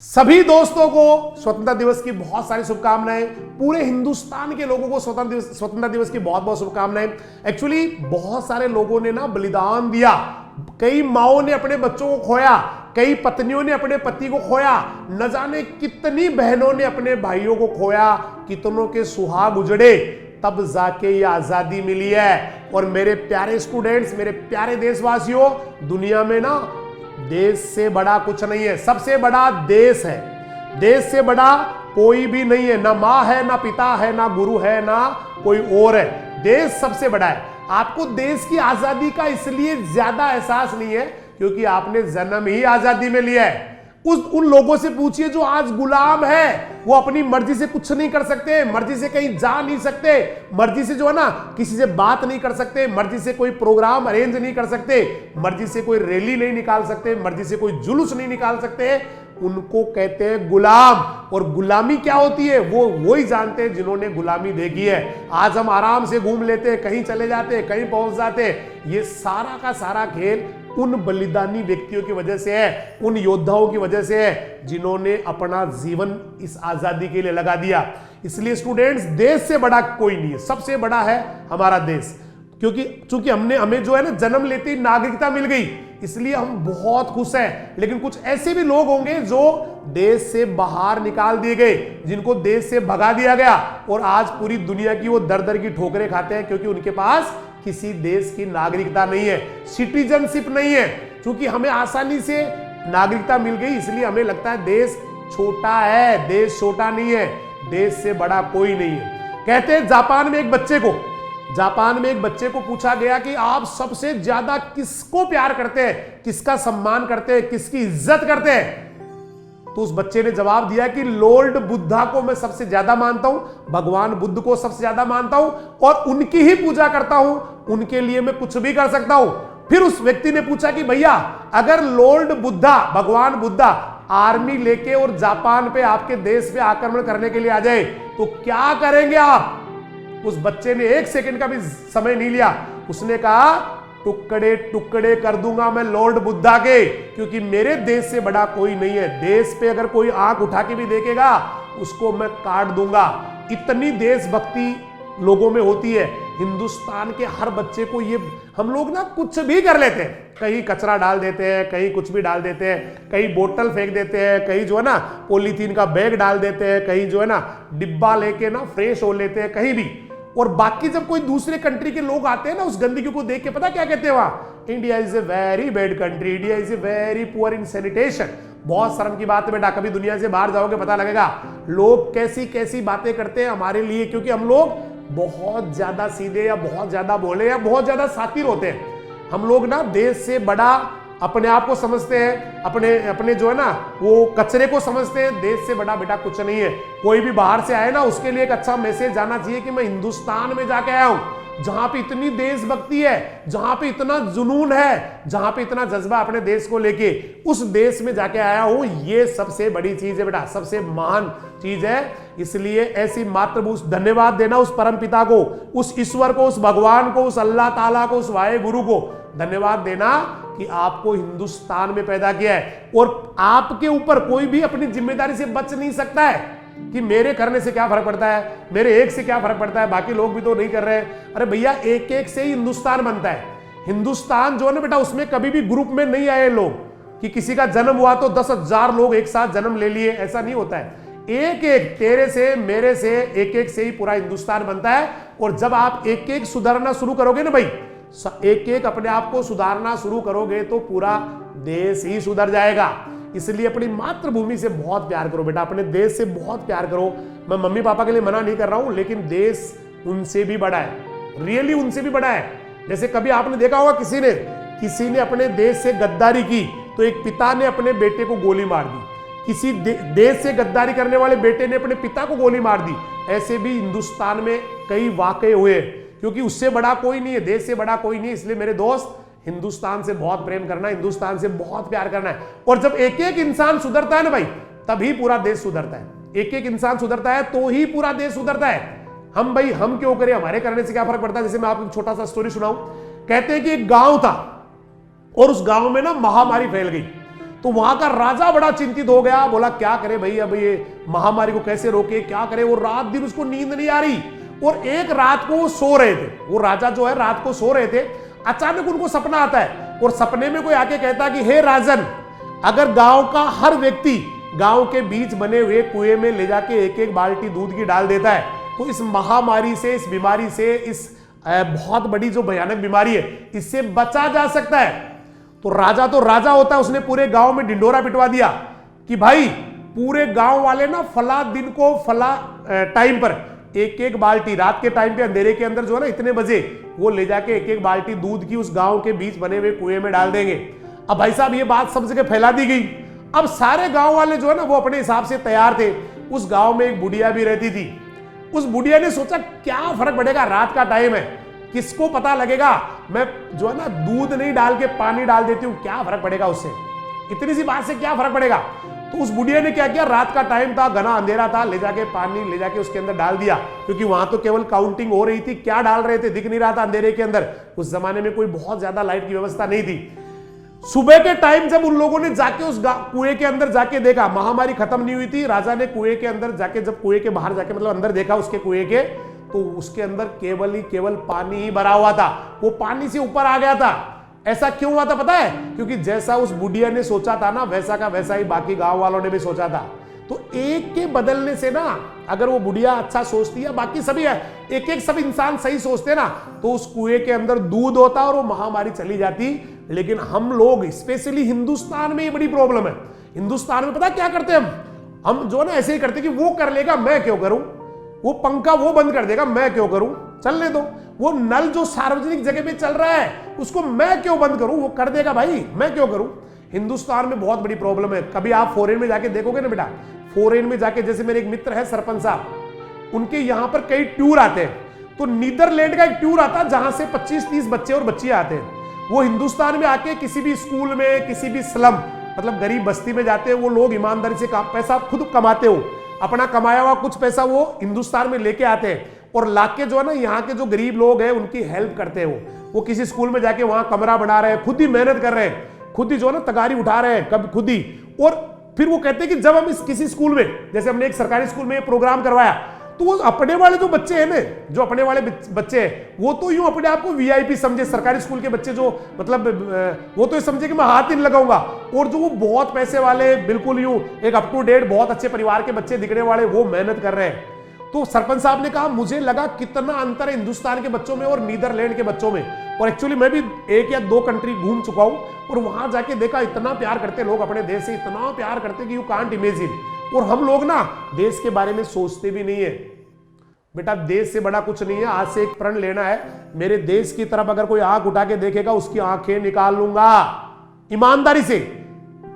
सभी दोस्तों को स्वतंत्रता दिवस की बहुत सारी शुभकामनाएं। पूरे हिंदुस्तान के लोगों को स्वतंत्रता दिवस की बहुत बहुत शुभकामनाएं। एक्चुअली बहुत सारे लोगों ने ना बलिदान दिया। कई माओं ने अपने बच्चों को खोया, कई पत्नियों ने अपने पति को खोया, न जाने कितनी बहनों ने अपने भाइयों को खोया, कितनों के सुहाग उजड़े, तब जाके ये आजादी मिली है। और मेरे प्यारे स्टूडेंट्स, मेरे प्यारे देशवासियों, दुनिया में ना देश से बड़ा कुछ नहीं है, सबसे बड़ा देश है। देश से बड़ा कोई भी नहीं है, ना माँ है, ना पिता है, ना गुरु है, ना कोई और है। देश सबसे बड़ा है। आपको देश की आजादी का इसलिए ज्यादा एहसास नहीं है क्योंकि आपने जन्म ही आजादी में लिया है। उन लोगों से पूछिए जो आज गुलाम है, वो अपनी मर्जी से कुछ नहीं कर सकते, मर्जी से कहीं जा नहीं सकते, मर्जी से जो है ना किसी से बात नहीं कर सकते, मर्जी से कोई प्रोग्राम अरेंज नहीं कर सकते, मर्जी से कोई रैली नहीं निकाल सकते, मर्जी से कोई जुलूस नहीं निकाल सकते। उनको कहते हैं गुलाम। और गुलामी क्या होती है वो ही जानते हैं जिन्होंने गुलामी देखी है। आज हम आराम से घूम लेते, कहीं चले जाते, कहीं पहुंच जाते। ये सारा का सारा खेल उन बलिदानी व्यक्तियों की वजह से है, उन योद्धाओं की वजह से है जिन्होंने अपना जीवन इस आजादी के लिए लगा दिया। इसलिए स्टूडेंट्स, देश से बड़ा कोई नहीं है, सबसे बड़ा है हमारा देश। क्योंकि हमें जो है ना जन्म लेते ही नागरिकता मिल गई, इसलिए हम बहुत खुश हैं। लेकिन कुछ ऐसे भी लोग होंगे जो देश से बाहर निकाल दिए गए, जिनको देश से भगा दिया गया, और आज पूरी दुनिया की वो दर दर की ठोकरें खाते हैं क्योंकि उनके पास किसी देश की नागरिकता नहीं है, सिटीजनशिप नहीं है। क्योंकि हमें आसानी से नागरिकता मिल गई, इसलिए हमें लगता है देश छोटा है। देश छोटा नहीं है, देश से बड़ा कोई नहीं है। कहते हैं जापान में एक बच्चे को पूछा गया कि आप सबसे ज्यादा किसको प्यार करते हैं, किसका सम्मान करते हैं, किसकी इज्जत करते हैं। तो उस बच्चे ने जवाब दिया कि लॉर्ड बुद्धा को मैं सबसे ज्यादा मानता हूं, भगवान बुद्ध को सबसे ज्यादा मानता हूं और उनकी ही पूजा करता हूं, उनके लिए मैं कुछ भी कर सकता हूं। फिर उस व्यक्ति ने पूछा कि भैया, अगर लॉर्ड बुद्धा, भगवान बुद्धा आर्मी लेके और जापान पे, आपके देश पे आक्रमण करने के लिए आ जाए तो क्या करेंगे आप? उस बच्चे ने एक सेकंड का भी समय नहीं लिया। उसने कहा, टुकड़े टुकड़े कर दूंगा मैं लॉर्ड बुद्धा के, क्योंकि मेरे देश से बड़ा कोई नहीं है। देश पे अगर कोई आंख उठा के भी देखेगा उसको मैं काट दूंगा। इतनी देशभक्ति लोगों में होती है। हिंदुस्तान के हर बच्चे को ये, हम लोग ना कुछ भी कर लेते हैं, कहीं कचरा डाल देते हैं, कहीं कुछ भी डाल देते हैं, कहीं बोतल फेंक देते हैं, कहीं जो है ना पॉलीथीन का बैग डाल देते हैं, कहीं जो है ना डिब्बा लेके ना फ्रेश हो लेते हैं, कहीं भी। और बाकी जब कोई दूसरे कंट्री के लोग आते हैं ना, उस गंदगी को देख के पता क्या कहते हैं वहां? India is a very bad country, India is a very poor in sanitation. बहुत शर्म की बात है बेटा, कभी दुनिया से बाहर जाओगे पता लगेगा लोग कैसी कैसी बातें करते हैं हमारे लिए, क्योंकि हम लोग बहुत ज्यादा सीधे या बहुत ज्यादा बोले या बहुत ज्यादा शातिर होते हैं। हम लोग ना देश से बड़ा अपने आप को समझते हैं, अपने जो है ना वो कचरे को समझते हैं। देश से बड़ा बेटा कुछ नहीं है। कोई भी बाहर से आए ना, उसके लिए एक अच्छा मैसेज जाना चाहिए कि मैं हिंदुस्तान में जाके आया हूं, जहां पे इतनी देशभक्ति है, जहां पे इतना जुनून है, जहां पे इतना जज्बा अपने देश को लेके, उस देश में जाके आया हूं। ये सबसे बड़ी चीज है बेटा, सबसे महान चीज है। इसलिए ऐसी मातृभूष धन्यवाद देना उस परम पिता को, उस ईश्वर को, उस भगवान को, उस अल्लाह ताला को, उस वाहे गुरु को धन्यवाद देना कि आपको हिंदुस्तान में पैदा किया है। और आपके ऊपर कोई भी अपनी जिम्मेदारी से बच नहीं सकता है कि मेरे करने से क्या फर्क पड़ता है, मेरे एक से क्या फर्क पड़ता है, बाकी लोग भी तो नहीं कर रहे हैं। अरे भैया, एक एक से ही हिंदुस्तान बनता है। हिंदुस्तान जो है ना बेटा, उसमें कभी भी ग्रुप में नहीं आए लोग कि किसी का जन्म हुआ तो 10,000 लोग एक साथ जन्म ले लिए, ऐसा नहीं होता है। एक एक, तेरे से मेरे से, एक एक से ही पूरा हिंदुस्तान बनता है। और जब आप एक एक सुधारना शुरू करोगे ना भाई, एक एक अपने आप को सुधारना शुरू करोगे तो पूरा देश ही सुधर जाएगा। इसलिए अपनी मातृभूमि से बहुत प्यार करो बेटा, अपने देश से बहुत प्यार करो। मैं मम्मी पापा के लिए मना नहीं कर रहा हूं, लेकिन देश उनसे भी बड़ा है, रियली उनसे भी बड़ा है। जैसे कभी आपने देखा होगा किसी ने अपने देश से गद्दारी की तो एक पिता ने अपने बेटे को गोली मार दी, किसी देश से गद्दारी करने वाले बेटे ने अपने पिता को गोली मार दी। ऐसे भी हिंदुस्तान में कई वाकये हुए, क्योंकि उससे बड़ा कोई नहीं है, देश से बड़ा कोई नहीं है। इसलिए मेरे दोस्त, हिंदुस्तान से बहुत प्रेम करना है, हिंदुस्तान से बहुत प्यार करना है। और जब एक एक इंसान सुधरता है ना भाई, तभी पूरा देश सुधरता है। एक एक इंसान सुधरता है तो ही पूरा देश सुधरता है। हम क्यों करें, हमारे करने से क्या फर्क पड़ता है? जैसे मैं आपको एक छोटा सा स्टोरी सुनाऊं। कहते हैं कि एक गांव था और उस गांव में ना महामारी फैल गई। तो वहां का राजा बड़ा चिंतित हो गया, बोला क्या करे भाई, अब ये महामारी को कैसे रोके, क्या करे। वो रात दिन उसको नींद नहीं आ रही, और एक रात को वो सो रहे थे, वो राजा जो है रात को सो रहे थे, अचानक उनको सपना आता है, और सपने में कोई आके कहता है कि हे राजन, अगर गांव का हर व्यक्ति गांव के बीच बने हुए कुएं में ले जाके एक एक बाल्टी दूध की डाल देता है, तो इस महामारी से, इस बीमारी से, इस बहुत बड़ी जो भयानक बीमारी है, इससे बचा जा सकता है। तो राजा होता है, उसने पूरे गांव में ढिंडोरा पिटवा दिया कि भाई पूरे गांव वाले ना फला दिन को फला टाइम पर एक एक बाल्टी, रात के टाइम पे अंधेरे के अंदर जो है ना इतने बजे, वो ले जाके एक एक बाल्टी दूध की उस गांव के बीच बने हुए कुएं में डाल देंगे। अब भाई साहब ये बात सब जगह फैला दी गई। अब सारे गांव वाले जो है ना वो अपने हिसाब से तैयार थे। उस गांव में एक बुढ़िया भी रहती थी। उस बुढ़िया ने सोचा क्या फर्क पड़ेगा, रात का टाइम है, किसको पता लगेगा, मैं जो है ना दूध नहीं डाल के पानी डाल देती हूं, क्या फर्क पड़ेगा उससे, इतनी सी बात से क्या फर्क पड़ेगा। तो उस बुढ़िया ने क्या किया, रात का टाइम था, घना अंधेरा था, ले जाके पानी ले जाके उसके अंदर डाल दिया, क्योंकि वहां तो केवल काउंटिंग हो रही थी, क्या डाल रहे थे दिख नहीं रहा था अंधेरे के अंदर। उस जमाने में कोई बहुत ज्यादा लाइट की व्यवस्था नहीं थी। सुबह के टाइम जब उन लोगों ने जाके उस कुएं के अंदर जाके देखा, महामारी खत्म नहीं हुई थी, राजा ने कुएं के अंदर जाके, जब कुएं के बाहर जाके मतलब अंदर देखा उसके कुएं के, तो उसके अंदर केवल पानी ही भरा हुआ था, वो पानी से ऊपर आ गया था। ऐसा क्यों हुआ था पता है, क्योंकि जैसा उस बुढ़िया ने सोचा था ना, वैसा का वैसा ही बाकी गांव वालों ने भी सोचा था। तो एक के बदलने से ना, अगर वो बुढ़िया अच्छा सोचती है, बाकी सभी है, एक एक सब इंसान सही सोचते ना, तो उस कुएं के अंदर दूध होता और वो महामारी चली जाती। लेकिन हम लोग स्पेशली हिंदुस्तान में ये बड़ी प्रॉब्लम है। हिंदुस्तान में पता क्या करते हैं हम जो ना ऐसे ही करते कि वो कर लेगा मैं क्यों करूं, वो पंखा वो बंद कर देगा मैं क्यों करूं, चलने दो, वो नल जो सार्वजनिक जगह पे चल रहा है उसको मैं क्यों बंद करूं, वो कर देगा भाई मैं क्यों करूं। हिंदुस्तान में बहुत बड़ी प्रॉब्लम है। कभी आप फॉरेन में जाके देखोगे ना बेटा, फॉरेन में जाके, जैसे मेरे एक मित्र है सरपंच साहब, उनके यहां पर कई टूर आते हैं, तो नीदरलैंड का एक टूर आता है जहां से 25-30 बच्चे और बच्चियां आते हैं। वो हिंदुस्तान में आके किसी भी स्कूल में, किसी भी स्लम मतलब गरीब बस्ती में जाते हैं, वो लोग ईमानदारी से पैसा खुद कमाते हो, अपना कमाया हुआ कुछ पैसा वो हिंदुस्तान में लेके आते हैं, और लाके जो है ना यहाँ के जो गरीब लोग हैं उनकी हेल्प करते हैं। वो किसी स्कूल में जाके वहां कमरा बना रहे हैं, खुद ही मेहनत कर रहे हैं, खुद ही जो है ना तगारी उठा रहे हैं, कब खुद ही। और फिर वो कहते हैं कि जब हम इस किसी स्कूल में, जैसे हमने एक सरकारी स्कूल में प्रोग्राम करवाया, तो वो अपने वाले जो बच्चे हैं ना, जो अपने वाले बच्चे हैं, वो तो यूं अपने आप को वीआईपी समझे। सरकारी स्कूल के बच्चे जो मतलब वो तो समझे कि मैं हाथ ही नहीं लगाऊंगा, और जो वो बहुत पैसे वाले, बिल्कुल यूं एक अप टू डेट बहुत अच्छे परिवार के बच्चे दिखने वाले, वो मेहनत कर रहे हैं। तो सरपंच साहब ने कहा मुझे लगा कितना अंतर है हिंदुस्तान के बच्चों में और नीदरलैंड के बच्चों में। और एक्चुअली मैं भी 1 या 2 कंट्री घूम चुका हूं, और वहां जाके देखा इतना प्यार करते लोग अपने देश से, इतना प्यार करते कि यू कांट इमेजिन। और हम लोग ना देश के बारे में सोचते भी नहीं है। बेटा देश से बड़ा कुछ नहीं है। आज से एक प्रण लेना है, मेरे देश की तरफ अगर कोई आंख उठा के देखेगा उसकी आंखें निकाल लूंगा। ईमानदारी से,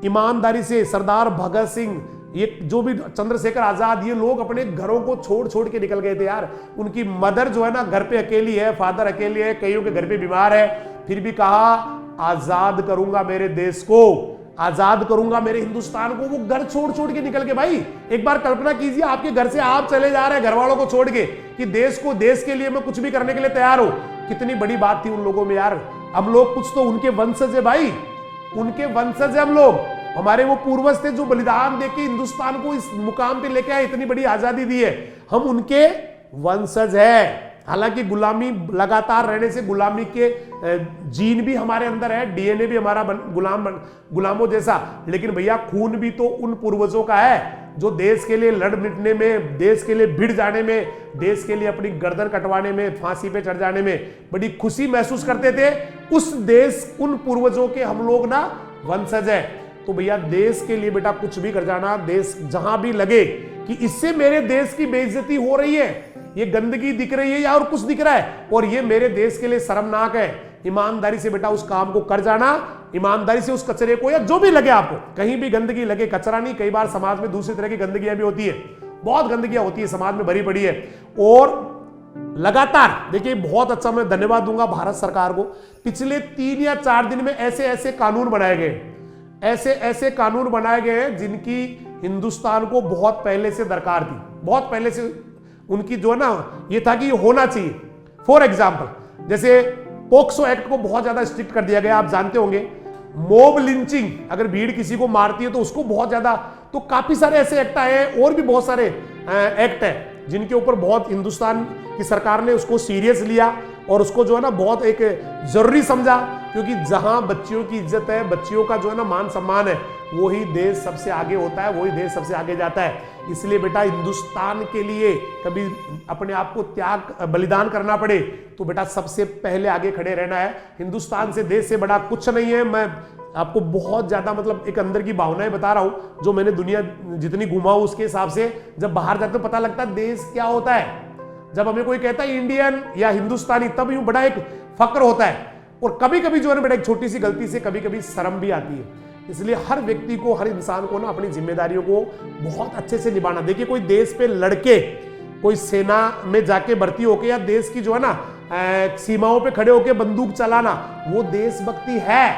ईमानदारी से। सरदार भगत सिंह, ये जो भी चंद्रशेखर आजाद, ये लोग अपने घरों को छोड़ छोड़ के निकल गए थे यार। उनकी मदर जो है ना घर पे अकेली है, फादर अकेले है, कईयों के घर पे बीमार है, फिर भी कहा आजाद करूंगा मेरे देश को, आजाद करूंगा मेरे हिंदुस्तान को। वो घर छोड़ छोड़ के निकल के, भाई एक बार कल्पना कीजिए आपके घर से आप चले जा रहे हैं घर वालों को छोड़ के, कि देश को, देश के लिए मैं कुछ भी करने के लिए तैयार हूं। कितनी बड़ी बात थी उन लोगों में यार। हम लोग कुछ तो उनके वंशज है भाई, उनके वंशज है हम लोग। हमारे वो पूर्वज थे जो बलिदान देके हिंदुस्तान को इस मुकाम पे लेके आए, इतनी बड़ी आजादी दी है, हम उनके वंशज है। हालांकि गुलामी लगातार रहने से गुलामी के जीन भी हमारे अंदर है, डीएनए भी हमारा गुलामों जैसा, लेकिन भैया खून भी तो उन पूर्वजों का है जो देश के लिए लड़ मिटने में, देश के लिए भिड़ जाने में, देश के लिए अपनी गर्दन कटवाने में, फांसी पे चढ़ जाने में बड़ी खुशी महसूस करते थे। उस देश, उन पूर्वजों के हम लोग ना वंशज है। तो भैया देश के लिए बेटा कुछ भी कर जाना, देश जहां भी लगे कि इससे मेरे देश की बेइज्जती हो रही है, ये गंदगी दिख रही है या और कुछ दिख रहा है और ये मेरे देश के लिए शर्मनाक है, ईमानदारी से बेटा उस काम को कर जाना। ईमानदारी से उस कचरे को, या जो भी लगे आपको, कहीं भी गंदगी लगे, कचरा नहीं, कई बार समाज में दूसरी तरह की गंदगियां भी होती है, बहुत गंदगियां होती है समाज में भरी पड़ी है। और लगातार देखिए, बहुत अच्छा मैं धन्यवाद दूंगा भारत सरकार को, पिछले 3 या 4 दिन में ऐसे ऐसे कानून बनाए गए, ऐसे ऐसे कानून बनाए गए हैं जिनकी हिंदुस्तान को बहुत पहले से दरकार थी, बहुत पहले से उनकी जो है ना ये था कि ये होना चाहिए। फॉर एग्जाम्पल, जैसे पोक्सो एक्ट को बहुत ज्यादा स्ट्रिक्ट कर दिया गया, आप जानते होंगे मोब लिंचिंग, अगर भीड़ किसी को मारती है तो उसको बहुत ज्यादा, तो काफी सारे ऐसे एक्ट आए हैं और भी बहुत सारे एक्ट है जिनके ऊपर बहुत हिंदुस्तान की सरकार ने उसको सीरियस लिया और उसको जो है ना बहुत एक जरूरी समझा, क्योंकि जहां बच्चियों की इज्जत है, बच्चियों का जो है ना मान सम्मान है, वही देश सबसे आगे होता है, वही देश सबसे आगे जाता है। इसलिए बेटा हिंदुस्तान के लिए कभी अपने आप को त्याग बलिदान करना पड़े तो बेटा सबसे पहले आगे खड़े रहना है। हिंदुस्तान से, देश से बड़ा कुछ नहीं है। मैं आपको बहुत ज्यादा मतलब एक अंदर की भावनाएं बता रहा हूं जो मैंने दुनिया जितनी घुमा हूं उसके हिसाब से। जब बाहर जाते तो पता लगता है देश क्या होता है। जब हमें कोई कहता है इंडियन या हिंदुस्तानी, तब यूं बड़ा एक फक्र होता है। और कभी कभी जो है ना बेटा एक छोटी सी गलती से कभी कभी शर्म भी आती है। इसलिए हर व्यक्ति को, हर इंसान को ना अपनी जिम्मेदारियों को बहुत अच्छे से निभाना। देखिए कोई देश पे लड़के, कोई सेना में जाके भर्ती होके या देश की जो है ना सीमाओं पे खड़े होके बंदूक चलाना, वो देशभक्ति है,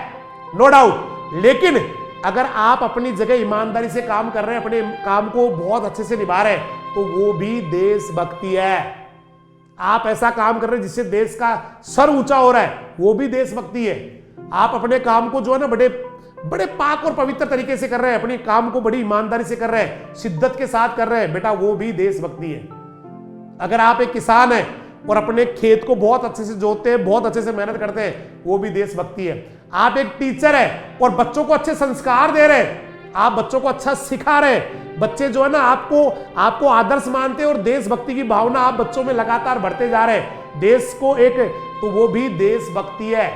नो डाउट। लेकिन अगर आप अपनी जगह ईमानदारी से काम कर रहे हैं, अपने काम को बहुत अच्छे से निभा रहे हैं, तो वो भी देशभक्ति है। आप ऐसा काम कर रहे हैं जिससे देश का सर ऊंचा हो रहा है, वो भी देशभक्ति है। आप अपने काम को जो है ना बड़े बड़े पाक और पवित्र तरीके से कर रहे हैं, अपने काम को बड़ी ईमानदारी से कर रहे हैं, शिद्दत के साथ कर रहे हैं, बेटा वो भी देशभक्ति है। अगर आप एक किसान हैं और अपने खेत को बहुत अच्छे से जोतते हैं, बहुत अच्छे से मेहनत करते हैं, वो भी देशभक्ति है। आप एक टीचर है और बच्चों को अच्छे संस्कार दे रहे हैं, आप बच्चों को अच्छा सिखा रहे हैं, बच्चे जो है ना आपको आदर्श मानते हैं और देशभक्ति की भावना आप बच्चों में लगातार बढ़ते जा रहे हैं, देश को एक, तो वो भी देशभक्ति है,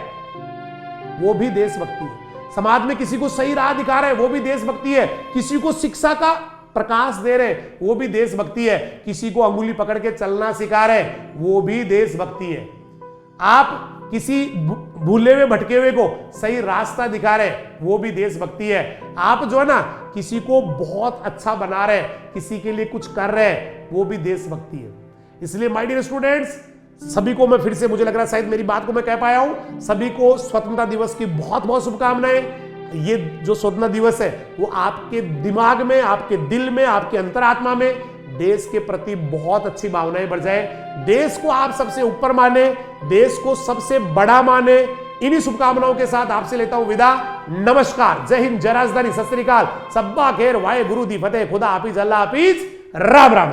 वो भी देशभक्ति है। समाज में किसी को सही राह दिखा रहे हैं, वो भी देशभक्ति है। किसी को शिक्षा का प्रकाश दे रहे, वो भी देशभक्ति है। किसी को अंगुली पकड़ के चलना सिखा रहे, वो भी देशभक्ति है। आप किसी भूले हुए भटके हुए को सही रास्ता दिखा रहे, वो भी देशभक्ति है। आप जो है ना किसी को बहुत अच्छा बना रहे, किसी के लिए कुछ कर रहे, वो भी देशभक्ति है। इसलिए माय डियर स्टूडेंट्स, सभी को मैं फिर से, मुझे लग रहा है शायद मेरी बात को मैं कह पाया हूं, सभी को स्वतंत्रता दिवस की बहुत बहुत शुभकामनाएं। ये जो स्वतंत्रता दिवस है वो आपके दिमाग में, आपके दिल में, आपके अंतरात्मा में देश के प्रति बहुत अच्छी भावनाएं बढ़ जाए, देश को आप सबसे ऊपर माने, देश को सबसे बड़ा माने। इन्हीं शुभकामनाओं के साथ आपसे लेता हूं विदा। नमस्कार, जय हिंद, जय राजधानी, सत श्री अकाल, सब्बा खैर, वाहे गुरु दी फतेह, खुदा हाफिज, अल्लाह हाफिज, राम राम।